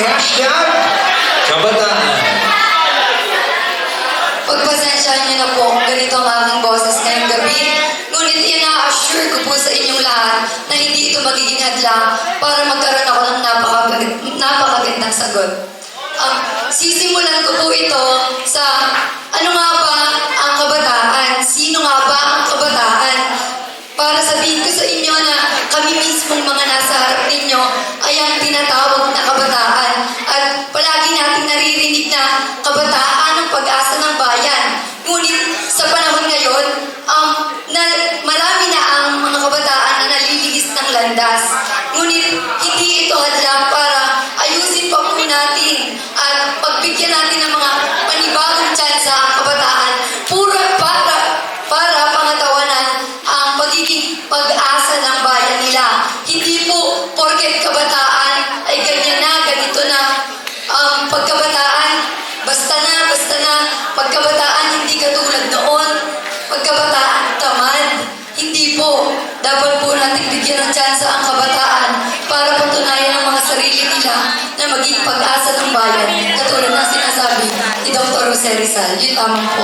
hashtag kabataan. Pagpasensyahan niyo na po kung ganito ang aking boses ngayong gabi. Ngunit ina-assure ko po sa inyong lahat na hindi ito magiging hadlang para magkaroon ako ng napakagandang sagot. Sisimulan ko po ito sa ano nga ba ang kabataan? Sino nga ba ang kabataan? Para sabihin ko sa inyo na kami mismong mga nasa harap ninyo ay ang tinatawag na kabataan. At palagi natin naririnig na kabataan ang pag-asa ng bayan. Ngunit sa panahon ngayon, marami na ang mga kabataan na nalilinis ng landas. Ngunit hindi ito hadlang para ayusin pa po natin at pagbigyan natin ng mga panibagong tsansa ang kabataan para pangatawanan ang pagiging pag-asa ng bayan nila. Hindi po porket kabataan ay ganyan na, ganito na. Pagkabataan, basta na, pagkabataan hindi katulad noon, pagkabataan tamad. Hindi po, dapat po natin bigyan ng tsansa ang kabataan para patunayan ang mga sarili nila na maging pag-asa ng bayan, katulad ng sinasabi ni Dr. Jose Rizal. Yun lamang po.